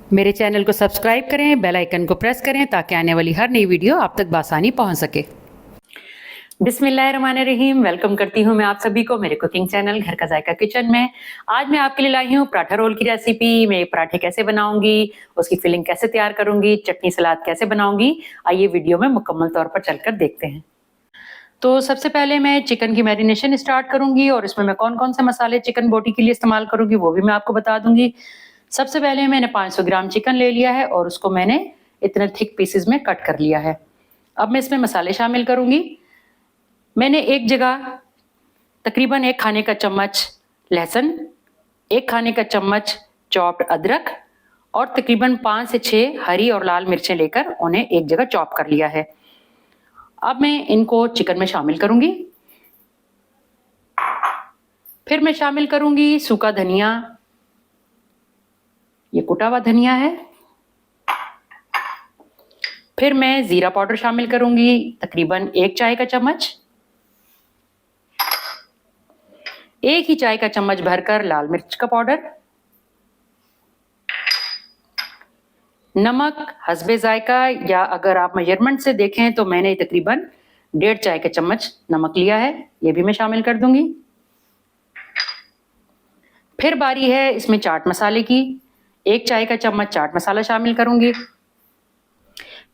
मेरे चैनल को सब्सक्राइब करें, बेल आइकन को प्रेस करें ताकि आने वाली हर नई वीडियो आप तक बासानी पहुंच सके। बिस्मिल्लाहिर्रहमानिर्रहीम। वेलकम करती हूं मैं आप सभी को मेरे कुकिंग चैनल घर का जायका किचन में। आज मैं आपके लिए लाई हूं पराठा रोल की रेसिपी। मैं पराठे कैसे बनाऊंगी, उसकी फिलिंग कैसे तैयार करूंगी, चटनी सलाद कैसे बनाऊंगी, आइए वीडियो में मुकम्मल तौर पर चलकर देखते हैं। तो सबसे पहले मैं चिकन की मैरिनेशन स्टार्ट करूंगी और इसमें मैं कौन कौन से मसाले चिकन बोटी के लिए इस्तेमाल करूंगी वो भी मैं आपको बता दूंगी। सबसे पहले मैंने 500 ग्राम चिकन ले लिया है और उसको मैंने इतने थिक पीसेस में कट कर लिया है। अब मैं इसमें मसाले शामिल करूंगी। मैंने एक जगह तकरीबन 1 खाने का चम्मच लहसुन, 1 खाने का चम्मच चॉप्ड अदरक और तकरीबन 5 से 6 हरी और लाल मिर्चें लेकर उन्हें एक जगह चॉप कर लिया है। अब मैं इनको चिकन में शामिल करूंगी। फिर मैं शामिल करूंगी सूखा धनिया, ये कुटा हुआ धनिया है। फिर मैं जीरा पाउडर शामिल करूंगी, तकरीबन 1 चाय का चम्मच। 1 ही चाय का चम्मच भरकर लाल मिर्च का पाउडर। नमक हस्बे जायका, या अगर आप मेजरमेंट से देखें तो मैंने तकरीबन 1.5 चाय का चम्मच नमक लिया है, ये भी मैं शामिल कर दूंगी। फिर बारी है इसमें चाट मसाले की। 1 चाय का चम्मच चाट मसाला शामिल करूंगी।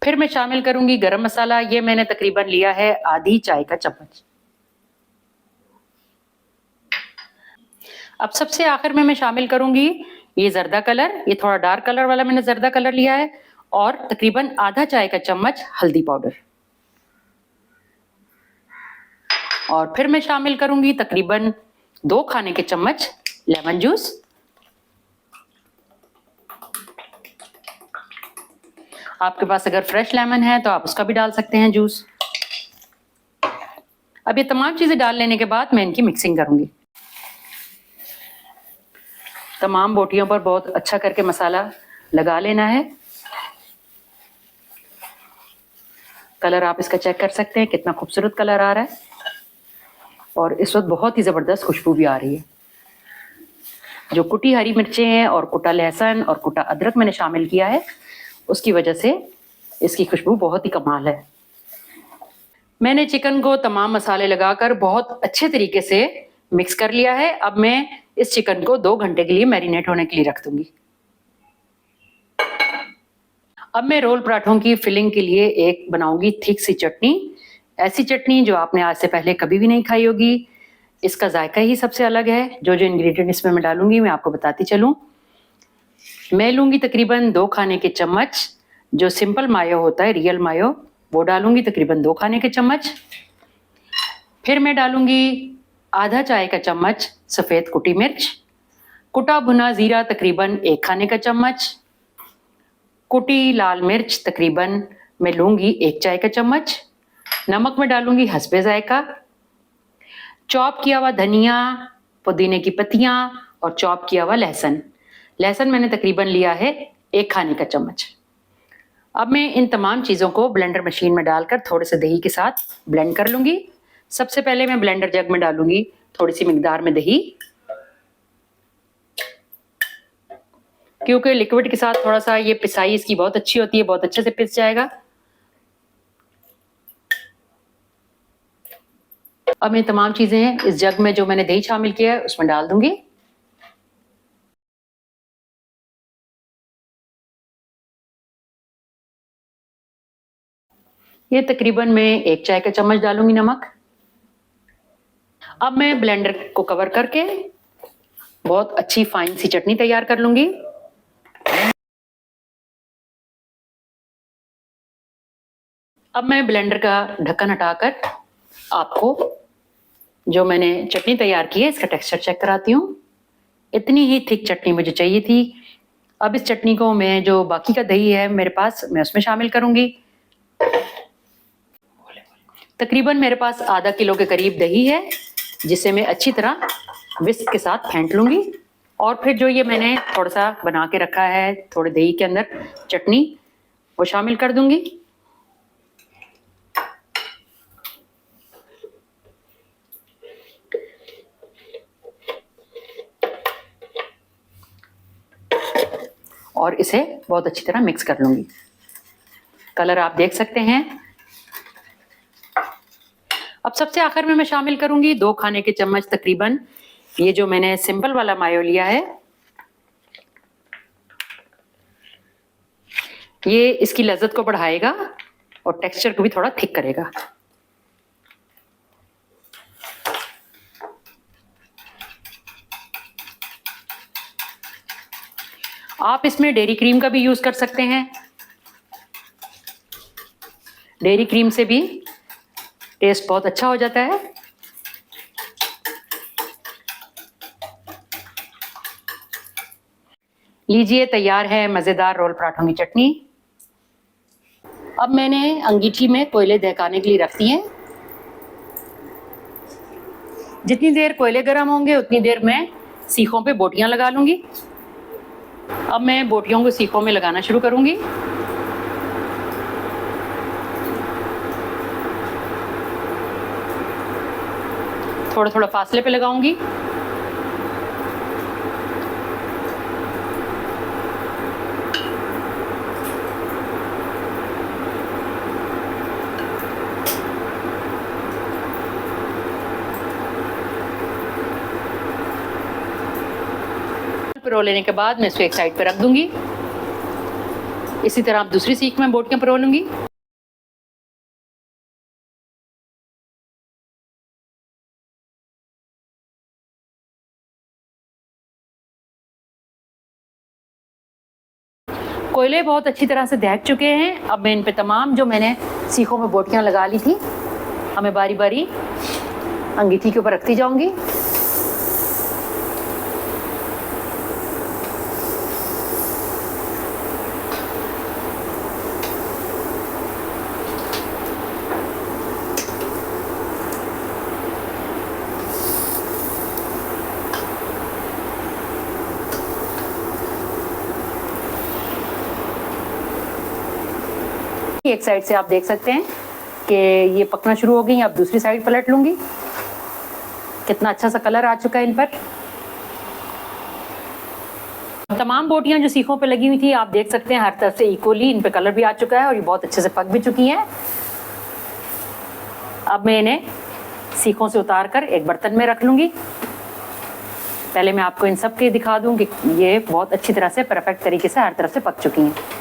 फिर मैं शामिल करूंगी गरम मसाला, ये मैंने तकरीबन लिया है आधी चाय का चम्मच। अब सबसे आखिर में मैं शामिल करूंगी ये जर्दा कलर, ये थोड़ा डार्क कलर वाला मैंने जर्दा कलर लिया है, और तकरीबन आधा चाय का चम्मच हल्दी पाउडर। और फिर मैं शामिल करूंगी तकरीबन 2 खाने के चम्मच लेमन जूस। आपके पास अगर फ्रेश लेमन है तो आप उसका भी डाल सकते हैं जूस। अब ये तमाम चीजें डाल लेने के बाद मैं इनकी मिक्सिंग करूंगी। तमाम बोटियों पर बहुत अच्छा करके मसाला लगा लेना है। कलर आप इसका चेक कर सकते हैं, कितना खूबसूरत कलर आ रहा है और इस वक्त बहुत ही जबरदस्त खुशबू भी आ रही है। जो कुटी हरी मिर्चें हैं और कुटा लहसुन और कुटा अदरक मैंने शामिल किया है, उसकी वजह से इसकी खुशबू बहुत ही कमाल है। मैंने चिकन को तमाम मसाले लगाकर बहुत अच्छे तरीके से मिक्स कर लिया है। अब मैं इस चिकन को 2 घंटे के लिए मैरिनेट होने के लिए रख दूंगी। अब मैं रोल पराठों की फिलिंग के लिए एक बनाऊंगी थिक सी चटनी। ऐसी चटनी जो आपने आज से पहले कभी भी नहीं खाई होगी। इसका जायका ही सबसे अलग है। जो जो इंग्रेडिएंट इसमें मैं डालूंगी मैं आपको बताती चलूं। मैं लूंगी तकरीबन 2 खाने के चम्मच जो सिंपल मायो होता है, रियल मायो, वो डालूंगी तकरीबन 2 खाने के चम्मच। फिर मैं डालूंगी आधा चाय का चम्मच सफेद कुटी मिर्च। कुटा भुना जीरा तकरीबन 1 खाने का चम्मच। कुटी लाल मिर्च तकरीबन मैं लूंगी 1 चाय का चम्मच। नमक में डालूंगी हस्बे जायका। चॉप किया हुआ धनिया, पुदीने की पत्तियां और चॉप किया हुआ लहसुन। लहसुन मैंने तकरीबन लिया है 1 खाने का चम्मच। अब मैं इन तमाम चीज़ों को ब्लेंडर मशीन में डालकर थोड़े से दही के साथ ब्लेंड कर लूंगी। सबसे पहले मैं ब्लेंडर जग में डालूंगी थोड़ी सी मिकदार में दही, क्योंकि लिक्विड के साथ थोड़ा सा ये पिसाई इसकी बहुत अच्छी होती है, बहुत अच्छे से पिस जाएगा। अब मैं तमाम चीजें इस जग में जो मैंने दही शामिल किया है उसमें डाल दूंगी। ये तकरीबन मैं 1 चाय का चम्मच डालूंगी नमक। अब मैं ब्लेंडर को कवर करके बहुत अच्छी फाइन सी चटनी तैयार कर लूंगी। अब मैं ब्लेंडर का ढक्कन हटाकर आपको जो मैंने चटनी तैयार की है इसका टेक्सचर चेक कराती हूँ। इतनी ही थिक चटनी मुझे चाहिए थी। अब इस चटनी को मैं जो बाकी का दही है मेरे पास मैं उसमें शामिल करूंगी। तकरीबन मेरे पास आधा किलो के करीब दही है, जिसे मैं अच्छी तरह विस्क के साथ फेंट लूंगी। और फिर जो ये मैंने थोड़ा सा बना के रखा है थोड़े दही के अंदर चटनी, वो शामिल कर दूंगी। और इसे बहुत अच्छी तरह मिक्स कर लूंगी। कलर आप देख सकते हैं। अब सबसे आखिर में मैं शामिल करूंगी 2 खाने के चम्मच तकरीबन ये जो मैंने सिंपल वाला मायो लिया है, ये इसकी लज्जत को बढ़ाएगा और टेक्सचर को भी थोड़ा थिक करेगा। आप इसमें डेयरी क्रीम का भी यूज कर सकते हैं। डेयरी क्रीम से भी टेस्ट बहुत अच्छा हो जाता है। लीजिए, तैयार है मजेदार रोल पराठों की चटनी। अब मैंने अंगीठी में कोयले दहकाने के लिए रख दिए। जितनी देर कोयले गर्म होंगे उतनी देर मैं सीखों पे बोटियां लगा लूंगी। अब मैं बोटियों को सीखों में लगाना शुरू करूंगी। थोड़ा थोड़ा फासले पे लगाऊंगी। पिरो लेने के बाद मैं इसको एक साइड पे रख दूंगी। इसी तरह आप दूसरी सीख में बोटियां पिरो लूंगी। कोयले बहुत अच्छी तरह से दहक चुके हैं। अब मैं इन पे तमाम जो मैंने सीखों में बोटियां लगा ली थी, हमें बारी बारी अंगीठी के ऊपर रखती जाऊंगी। एक साइड से आप देख सकते हैं कि ये पकना शुरू हो गई। अब दूसरी साइड पलट लूंगी। कितना अच्छा सा कलर आ चुका है इन पर। तमाम बोटियां जो सीखों पे लगी हुई थी आप देख सकते हैं हर तरफ से इक्वली इन पे कलर भी आ चुका है और ये बहुत अच्छे से पक भी चुकी हैं। अब मैं इन्हें सीखों से उतार कर एक बर्तन में रख लूंगी। पहले मैं आपको इन सब के दिखा दूं कि ये बहुत अच्छी तरह से परफेक्ट तरीके से हर तरफ से पक चुकी हैं।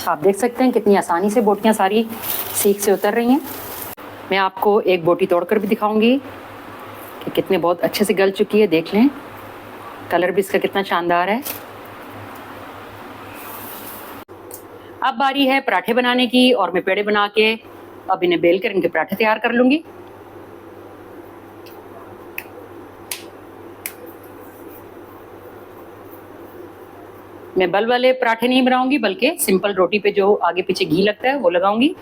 आप देख सकते हैं कितनी आसानी से बोटियां सारी सीख से उतर रही हैं। मैं आपको एक बोटी तोड़कर भी दिखाऊंगी कि कितने बहुत अच्छे से गल चुकी है। देख लें, कलर भी इसका कितना शानदार है। अब बारी है पराठे बनाने की और मैं पेड़े बना के अब इन्हें बेल कर इनके पराठे तैयार कर लूंगी। मैं बल वाले पराठे नहीं बनाऊंगी बल्कि सिंपल रोटी पे जो आगे पीछे घी लगता है वो लगाऊंगी।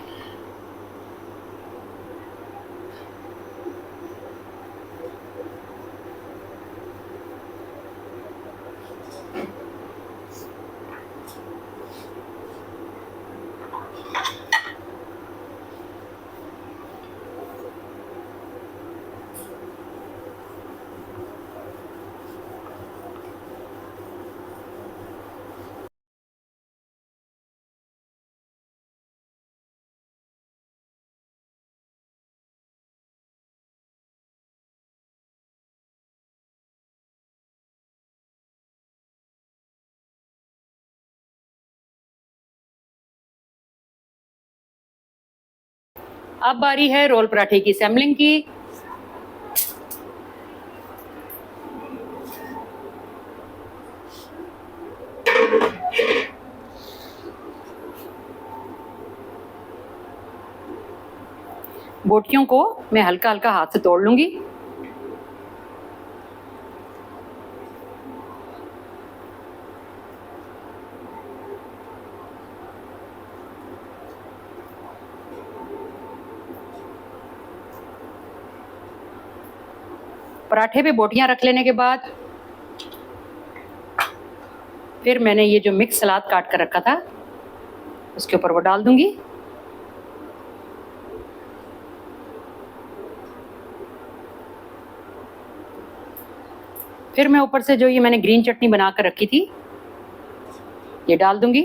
अब बारी है रोल पराठे की असेंबलिंग की। बोटियों को मैं हल्का हल्का हाथ से तोड़ लूंगी। पराठे पे बोटियां रख लेने के बाद फिर मैंने ये जो मिक्स सलाद काट कर रखा था उसके ऊपर वो डाल दूंगी। फिर मैं ऊपर से जो ये मैंने ग्रीन चटनी बना कर रखी थी ये डाल दूंगी।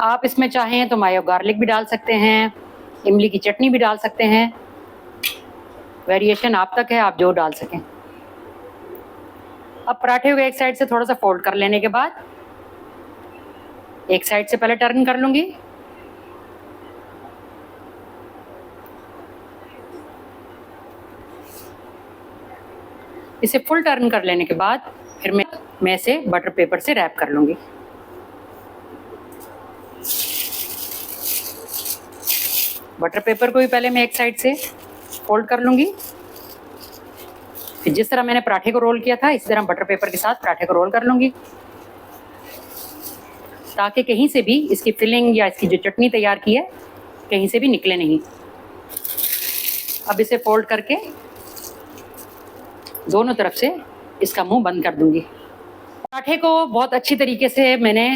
आप इसमें चाहें तो मायो गार्लिक भी डाल सकते हैं, इमली की चटनी भी डाल सकते हैं, वेरिएशन आप तक है, आप जो डाल सकें। अब पराठे को एक साइड से थोड़ा सा फोल्ड कर लेने के बाद एक साइड से पहले टर्न कर लूंगी। इसे फुल टर्न कर लेने के बाद फिर मैं इसे बटर पेपर से रैप कर लूंगी। बटर पेपर को भी पहले मैं एक साइड से फोल्ड कर लूंगी। फिर जिस तरह मैंने पराठे को रोल किया था इसी तरह बटर पेपर के साथ पराठे को रोल कर लूंगी, ताकि कहीं से भी इसकी फिलिंग या इसकी जो चटनी तैयार की है कहीं से भी निकले नहीं। अब इसे फोल्ड करके दोनों तरफ से इसका मुंह बंद कर दूंगी। पराठे को बहुत अच्छी तरीके से मैंने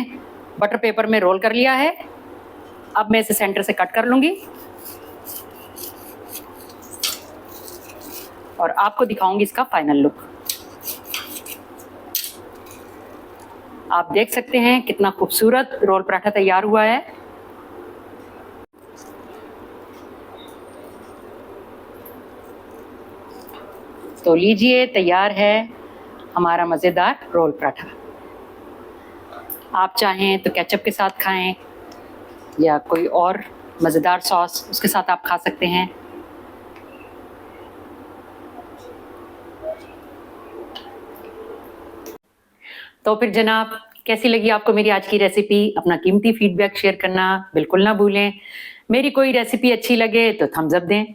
बटर पेपर में रोल कर लिया है। अब मैं इसे सेंटर से कट कर लूंगी और आपको दिखाऊंगी इसका फाइनल लुक। आप देख सकते हैं कितना खूबसूरत रोल पराठा तैयार हुआ है। तो लीजिए, तैयार है हमारा मज़ेदार रोल पराठा। आप चाहें तो केचप के साथ खाएं या कोई और मज़ेदार सॉस उसके साथ आप खा सकते हैं। तो फिर जनाब, कैसी लगी आपको मेरी आज की रेसिपी? अपना कीमती फीडबैक शेयर करना बिल्कुल ना भूलें। मेरी कोई रेसिपी अच्छी लगे तो थम्स अप दें।